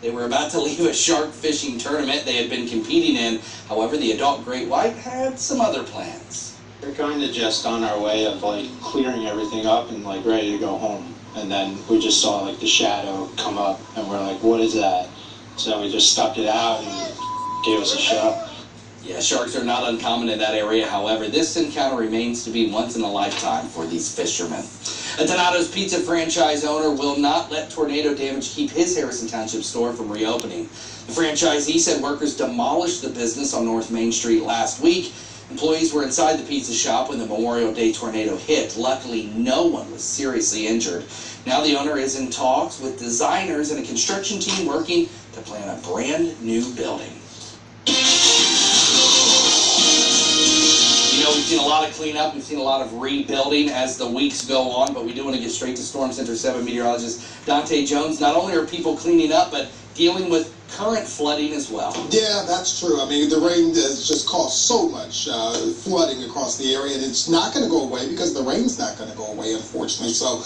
They were about to leave a shark fishing tournament they had been competing in. However, the adult great white had some other plans. We're kind of just on our way of like clearing everything up and like ready to go home. And then we just saw like the shadow come up and we're like, what is that? So we just stuck it out and gave us a shot. Yeah, sharks are not uncommon in that area. However, this encounter remains to be once in a lifetime for these fishermen. A Donato's Pizza franchise owner will not let tornado damage keep his Harrison Township store from reopening. The franchisee said workers demolished the business on North Main Street last week. Employees were inside the pizza shop when the Memorial Day tornado hit. Luckily, no one was seriously injured. Now the owner is in talks with designers and a construction team working to plan a brand new building. We've seen a lot of cleanup, we've seen a lot of rebuilding as the weeks go on, but we do want to get straight to Storm Center 7 meteorologist Dontae Jones. Not only are people cleaning up, but dealing with current flooding as well. Yeah, that's true. I mean, the rain has just caused so much flooding across the area, and it's not going to go away because the rain's not going to go away, unfortunately. So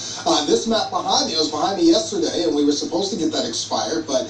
this map behind me, it was behind me yesterday, and we were supposed to get that expired, but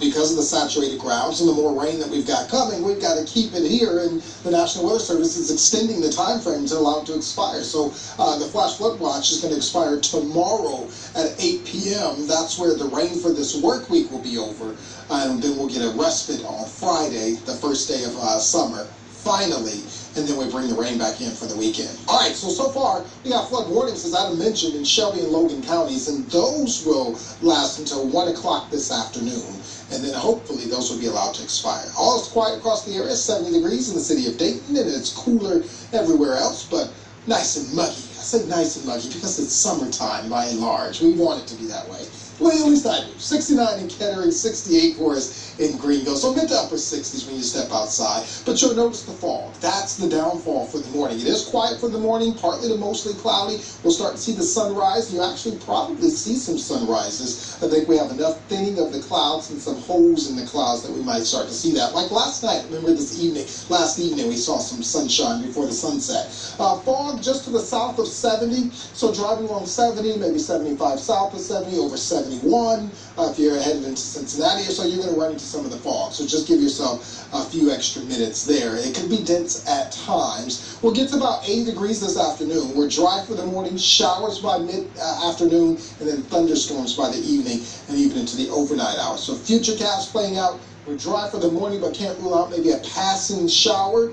because of the saturated grounds and the more rain that we've got coming, we've got to keep it here, and the National Weather Service is extending the time frame to allow it to expire. So the flash flood watch is going to expire tomorrow at 8 p.m. That's where the rain for this work week will be over, and then we'll get a respite on Friday, the first day of summer, finally, and then we bring the rain back in for the weekend. All right, so far, we got flood warnings, as Adam mentioned, in Shelby and Logan counties, and those will last until 1 o'clock this afternoon, and then hopefully those will be allowed to expire. All is quiet across the area, 70 degrees in the city of Dayton, and it's cooler everywhere else, but nice and muggy. I say nice and muggy because it's summertime by and large. We want it to be that way. Well, at least I do. 69 in Kettering, 68 for us in Greenville. So mid to upper 60s when you step outside. But you'll notice the fog. That's the downfall for the morning. It is quiet for the morning, partly to mostly cloudy. We'll start to see the sunrise. You actually probably see some sunrises. I think we have enough thinning of the clouds and some holes in the clouds that we might start to see that. Like last night, remember last evening we saw some sunshine before the sunset. Fog just to the south of 70. So driving along 70, maybe 75 south of 70, over 71 if you're headed into Cincinnati, so you're going to run into some of the fog. So just give yourself a few extra minutes there. It can be dense at times. We'll get to about 80 degrees this afternoon. We're dry for the morning, showers by mid-afternoon, and then thunderstorms by the evening and even into the overnight hours. So futurecast playing out. We're dry for the morning, but can't rule out maybe a passing shower.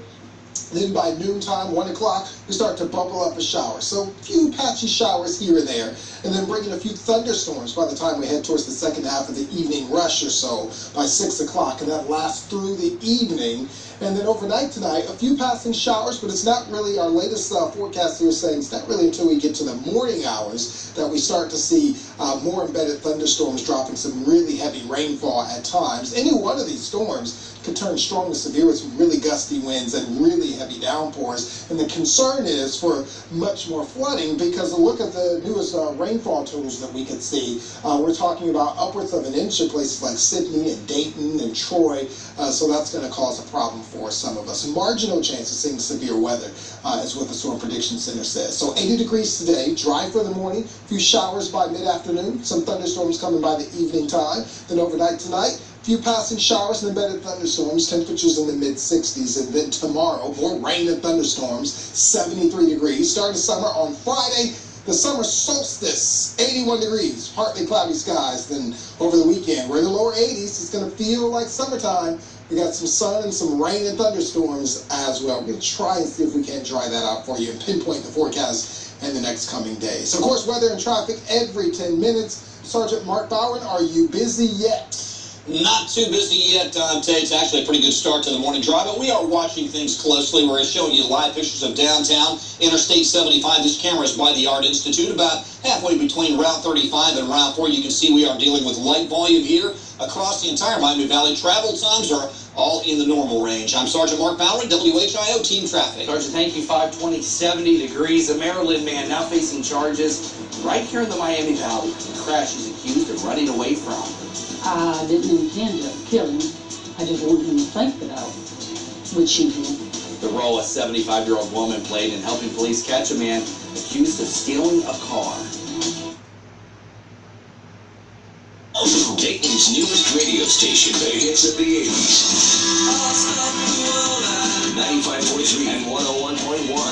Then by noontime, 1 o'clock, we start to bubble up a shower. So a few patchy showers here and there, and then bringing a few thunderstorms by the time we head towards the second half of the evening rush or so by 6 o'clock, and that lasts through the evening. And then overnight tonight, a few passing showers, but it's not really, our latest forecast here is saying it's not really until we get to the morning hours that we start to see more embedded thunderstorms dropping some really heavy rainfall at times. Any one of these storms could turn strong to severe with some really gusty winds and really heavy downpours. And the concern is for much more flooding because look at the newest rainfall totals that we could see. We're talking about upwards of an inch in places like Sydney and Dayton and Troy. So that's going to cause a problem for some of us. Marginal chance of seeing severe weather is what the Storm Prediction Center says. So 80 degrees today, dry for the morning, a few showers by mid-afternoon, some thunderstorms coming by the evening time. Then overnight tonight, few passing showers and embedded thunderstorms, temperatures in the mid-60s, and then tomorrow, more rain and thunderstorms, 73 degrees. Starting summer on Friday, the summer solstice, 81 degrees, partly cloudy skies. Then over the weekend, we're in the lower 80s. It's going to feel like summertime. We got some sun and some rain and thunderstorms as well. We're going to try and see if we can't dry that out for you and pinpoint the forecast in the next coming days. So, of course, weather and traffic every 10 minutes. Sergeant Mark Bowen, are you busy yet? Not too busy yet, Dontae. It's actually a pretty good start to the morning drive, but we are watching things closely. We're showing you live pictures of downtown Interstate 75. This camera is by the Art Institute, about halfway between Route 35 and Route 4. You can see we are dealing with light volume here across the entire Miami Valley. Travel times are all in the normal range. I'm Sergeant Mark Bowery, WHIO Team Traffic. Sergeant, thank you. 520, 70 degrees. A Maryland man now facing charges right here in the Miami Valley. The crash he's accused of running away from. I didn't intend to kill him. I just wanted him to think that I would shoot him. The role a 75-year-old woman played in helping police catch a man accused of stealing a car. Dayton's newest radio station, the hits of the 80s. 95.3 and 101.1.